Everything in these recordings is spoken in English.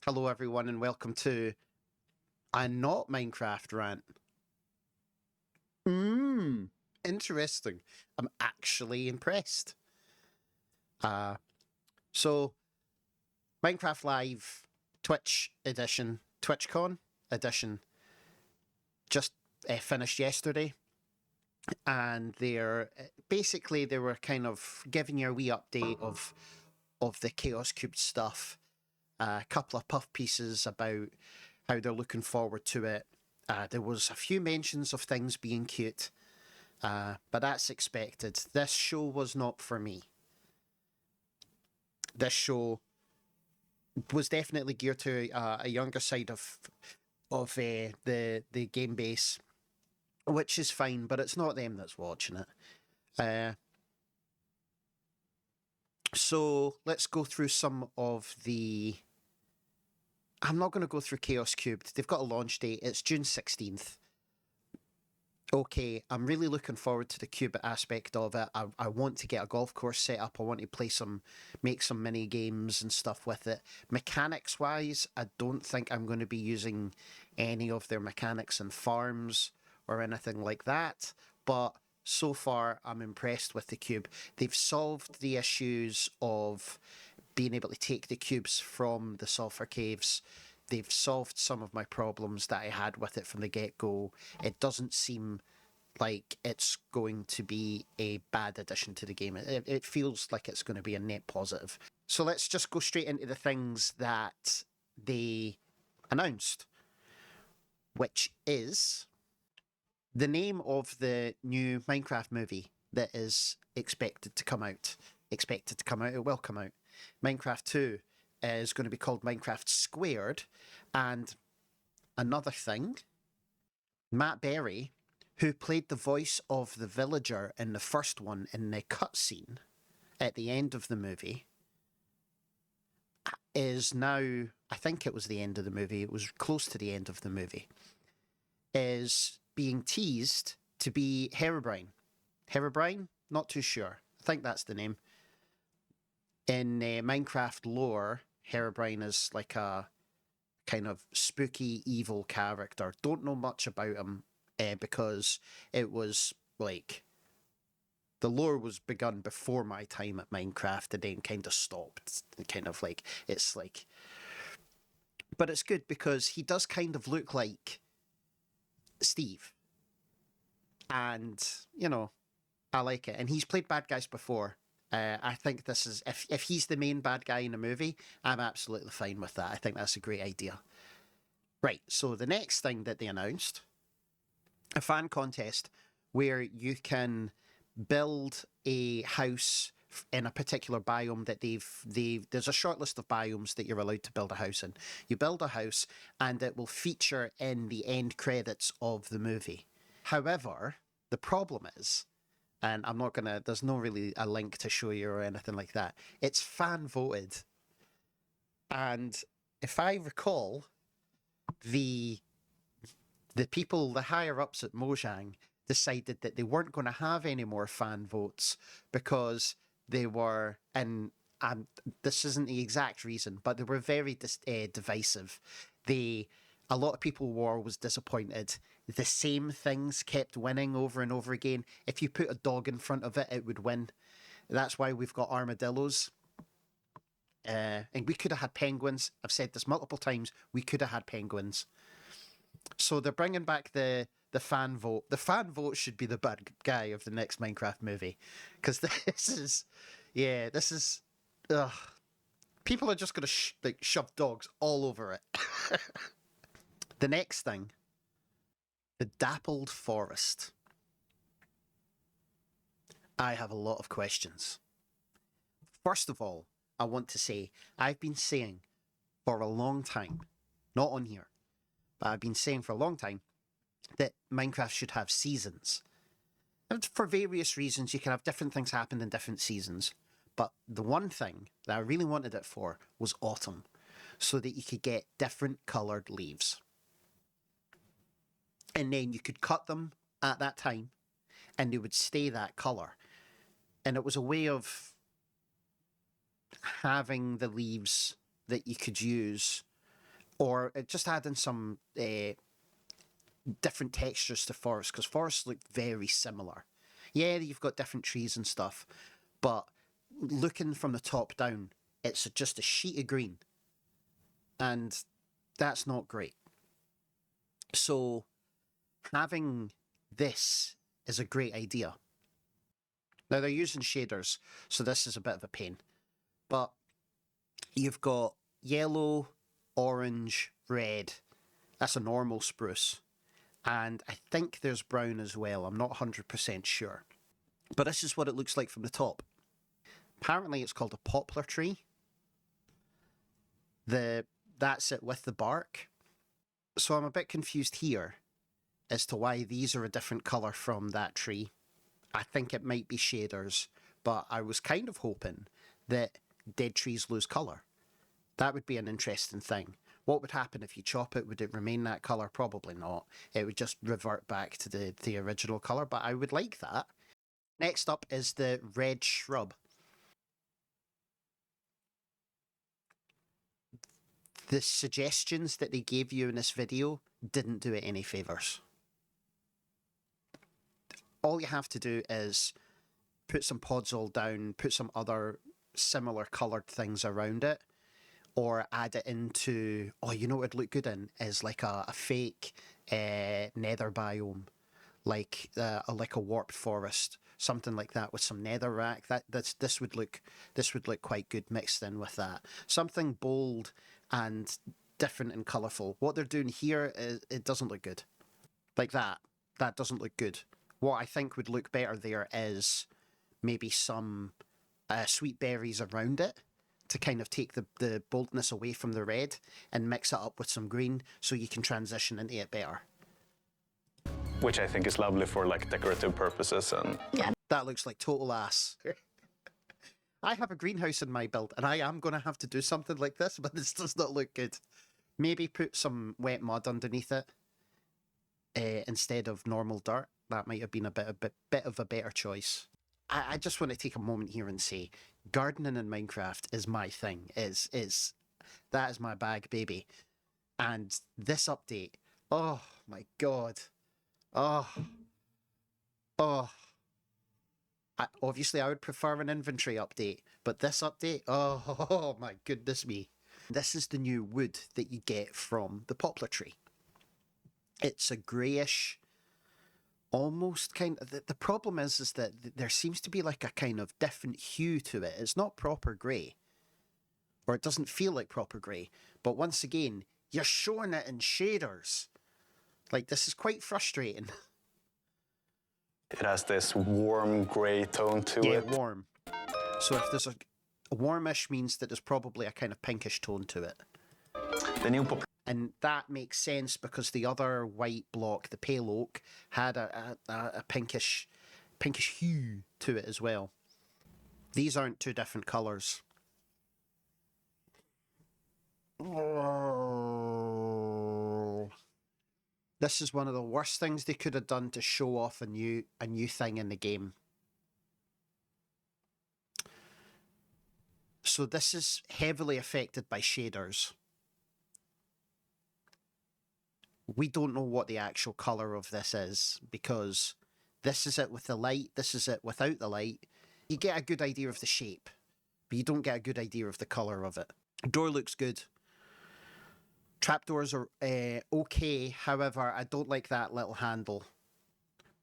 Hello, everyone, and welcome to a not Minecraft rant. Mmm, interesting. I'm actually impressed. Uh, so Minecraft Live Twitch edition, TwitchCon edition, just finished yesterday, and they were kind of giving you a wee update of the Chaos Cube stuff. A couple of puff pieces about how they're looking forward to it. There was a few mentions of things being cute, but that's expected. This show was not for me. This show was definitely geared to a younger side of the game base, which is fine, but it's not them that's watching it. So let's go through some of the. I'm not going to go through Chaos Cubed. They've got a launch date. It's June 16th. Okay, I'm really looking forward to the cube aspect of it. I want to get a golf course set up. I want to make some mini games and stuff with it. Mechanics wise, I don't think I'm going to be using any of their mechanics and farms or anything like that. But so far, I'm impressed with the cube. They've solved the issues of being able to take the cubes from the sulfur caves. They've solved some of my problems that I had with it from the get-go. It doesn't seem like it's going to be a bad addition to the game. It feels like it's going to be a net positive. So let's just go straight into the things that they announced, which is the name of the new Minecraft movie that is expected to come out. Expected to come out, it will come out. Minecraft 2 is going to be called Minecraft Squared. And another thing, Matt Berry, who played the voice of the villager in the first one in the cutscene at the end of the movie, is now, I think it was the end of the movie, it was close to the end of the movie, is being teased to be Herobrine. Herobrine? Not too sure. I think that's the name. In Minecraft lore, Herobrine is like a kind of spooky, evil character. Don't know much about him because it was like the lore was begun before my time at Minecraft and then kind of stopped. Kind of like it's like, but it's good because he does kind of look like Steve, and I like it. And he's played bad guys before. I think this is if he's the main bad guy in a movie, I'm absolutely fine with that. I think that's a great idea. Right, so the next thing that they announced, a fan contest where you can build a house in a particular biome that there's a short list of biomes that you're allowed to build a house in. You build a house and it will feature in the end credits of the movie. However, the problem is, and I'm not gonna, there's no really a link to show you or anything like that. It's fan voted. And if I recall, the people, the higher ups at Mojang, decided that they weren't going to have any more fan votes because they were, and this isn't the exact reason, but they were very divisive. A lot of people was disappointed. The same things kept winning over and over again. If you put a dog in front of it, it would win. That's why we've got armadillos. And we could have had penguins. I've said this multiple times. We could have had penguins. So they're bringing back the fan vote. The fan vote should be the bad guy of the next Minecraft movie, because this is, yeah, this is, ugh. People are just gonna shove dogs all over it. The next thing, the dappled forest. I have a lot of questions. First of all, I want to say I've been saying for a long time, not on here, but I've been saying for a long time that Minecraft should have seasons. And for various reasons, you can have different things happen in different seasons. But the one thing that I really wanted it for was autumn, so that you could get different coloured leaves. And then you could cut them at that time, and they would stay that colour. And it was a way of having the leaves that you could use Or just adding some different textures to forests, because forests look very similar. Yeah, you've got different trees and stuff, but looking from the top down, it's just a sheet of green. And that's not great. So having this is a great idea. Now they're using shaders, so this is a bit of a pain. But you've got yellow, orange, red. That's a normal spruce. And I think there's brown as well. I'm not 100% sure. But this is what it looks like from the top. Apparently it's called a poplar tree. That's it with the bark. So I'm a bit confused here as to why these are a different colour from that tree. I think it might be shaders, but I was kind of hoping that dead trees lose colour. That would be an interesting thing. What would happen if you chop it? Would it remain that colour? Probably not. It would just revert back to the original colour, but I would like that. Next up is the red shrub. The suggestions that they gave you in this video didn't do it any favours. All you have to do is put some podzol down, put some other similar coloured things around it, or add it into, oh, you know what would look good in is like a fake nether biome, like a warped forest, something like that with some netherrack. This would look quite good mixed in with that. Something bold and different and colourful. What they're doing here is it doesn't look good. Like that. That doesn't look good. What I think would look better there is maybe some sweet berries around it to kind of take the boldness away from the red and mix it up with some green so you can transition into it better. Which I think is lovely for like decorative purposes. And yeah, that looks like total ass. I have a greenhouse in my build and I am going to have to do something like this, but this does not look good. Maybe put some wet mud underneath it instead of normal dirt. That might have been a bit of a better choice. I just want to take a moment here and say, gardening in Minecraft is my thing. That is my bag, baby. And this update, oh my god, oh. Obviously, I would prefer an inventory update, but this update, oh my goodness me. This is the new wood that you get from the poplar tree. It's a greyish, almost kind of, the problem is that there seems to be like a kind of different hue to it. It's not proper grey, or it doesn't feel like proper grey. But once again, you're showing it in shaders. Like, this is quite frustrating. It has this warm grey tone to it. Yeah, warm. So if there's a warmish means that there's probably a kind of pinkish tone to it. And that makes sense because the other white block, the pale oak, had a pinkish hue to it as well. These aren't two different colours. This is one of the worst things they could have done to show off a new thing in the game. So this is heavily affected by shaders. We don't know what the actual colour of this is because this is it with the light, this is it without the light. You get a good idea of the shape, but you don't get a good idea of the colour of it. Door looks good. Trapdoors are okay, however, I don't like that little handle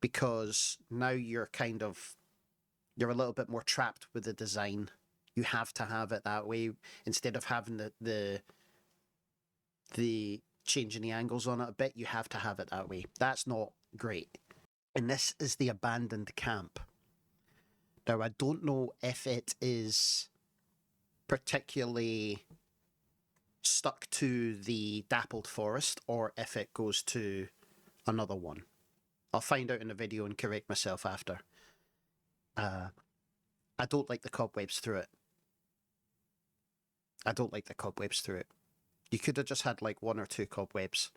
because now you're a little bit more trapped with the design. You have to have it that way instead of having the changing the angles on it a bit. You have to have it that way. That's not great. And this is the abandoned camp. Now, I don't know if it is particularly stuck to the dappled forest or if it goes to another one. I'll find out in the video and correct myself after. I don't like the cobwebs through it. I don't like the cobwebs through it. You could have just had like one or two cobwebs.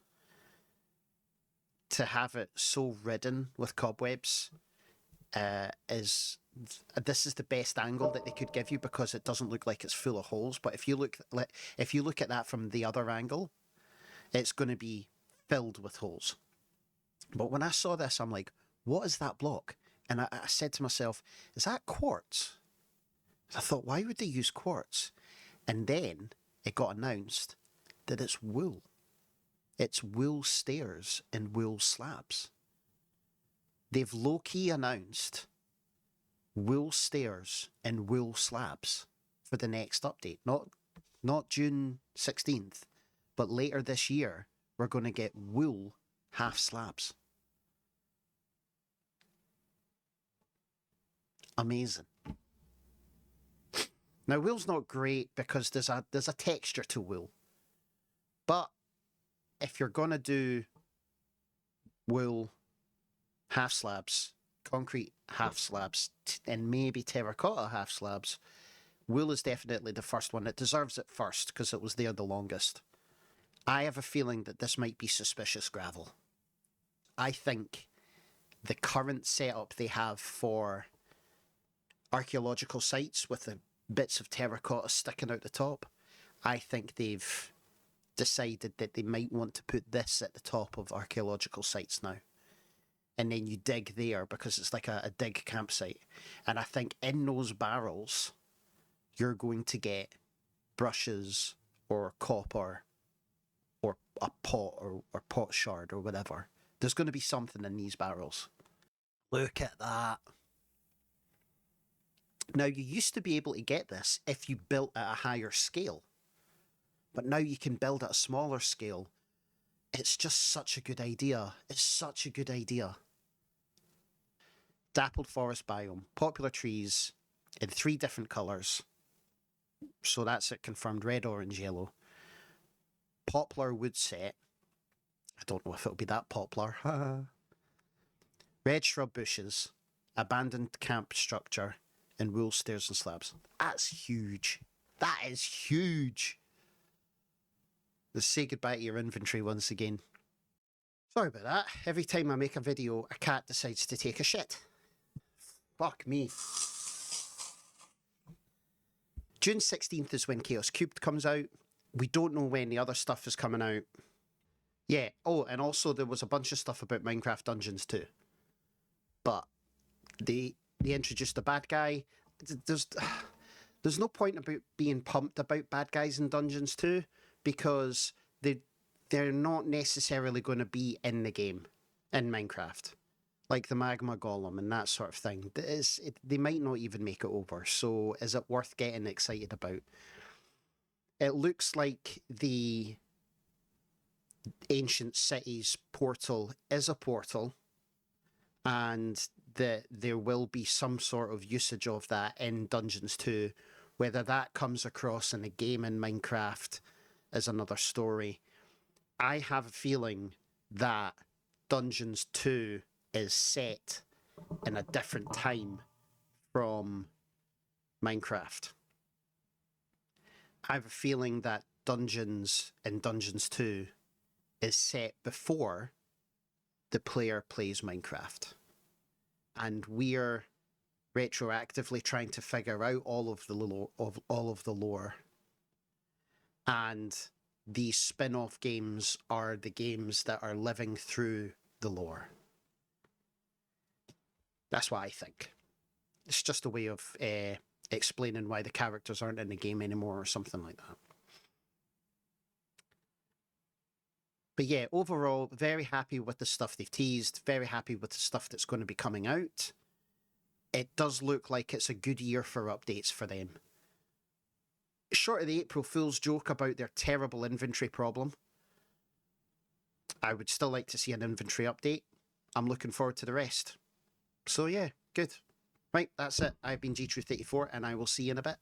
To have it so ridden with cobwebs this is the best angle that they could give you because it doesn't look like it's full of holes. But if you look at that from the other angle, It's going to be filled with holes. But when I saw this, I'm like, what is that block? And I said to myself, is that quartz? I thought, why would they use quartz? And then it got announced that it's wool. It's wool stairs and wool slabs. They've low-key announced wool stairs and wool slabs for the next update. Not June 16th, but later this year, we're going to get wool half slabs. Amazing. Now, wool's not great because there's a texture to wool. But if you're going to do wool half slabs, concrete half slabs, and maybe terracotta half slabs, wool is definitely the first one. It deserves it first because it was there the longest. I have a feeling that this might be suspicious gravel. I think the current setup they have for archaeological sites with the bits of terracotta sticking out the top, I think they've decided that they might want to put this at the top of archaeological sites now. And then you dig there because it's like a dig campsite. And I think in those barrels, you're going to get brushes or copper or a pot or pot shard or whatever. There's going to be something in these barrels. Look at that. Now, you used to be able to get this if you built at a higher scale. But now you can build at a smaller scale. It's just such a good idea. It's such a good idea. Dappled forest biome. Popular trees in 3 different colours. So that's it confirmed. Red, orange, yellow. Poplar wood set. I don't know if it'll be that poplar. Red shrub bushes. Abandoned camp structure. And wool stairs and slabs. That's huge. That is huge. Let's say goodbye to your inventory once again. Sorry about that. Every time I make a video, a cat decides to take a shit. Fuck me. June 16th is when Chaos Cubed comes out. We don't know when the other stuff is coming out. Yeah. Oh, and also there was a bunch of stuff about Minecraft Dungeons too. But they introduced a bad guy. There's no point about being pumped about bad guys in Dungeons 2 because they're not necessarily going to be in the game in Minecraft, like the magma golem and that sort of thing. They might not even make it over. So is it worth getting excited about? It looks like the Ancient Cities portal is a portal, and that there will be some sort of usage of that in Dungeons 2. Whether that comes across in a game in Minecraft is another story. I have a feeling that Dungeons 2 is set in a different time from Minecraft. I have a feeling that Dungeons in Dungeons 2 is set before the player plays Minecraft. And we're retroactively trying to figure out all of the lore. And these spin-off games are the games that are living through the lore. That's what I think. It's just a way of explaining why the characters aren't in the game anymore or something like that. But yeah, overall, very happy with the stuff they've teased, very happy with the stuff that's going to be coming out. It does look like it's a good year for updates for them. Short of the April Fool's joke about their terrible inventory problem, I would still like to see an inventory update. I'm looking forward to the rest. So yeah, good. Right, that's it. I've been GTruth84 and I will see you in a bit.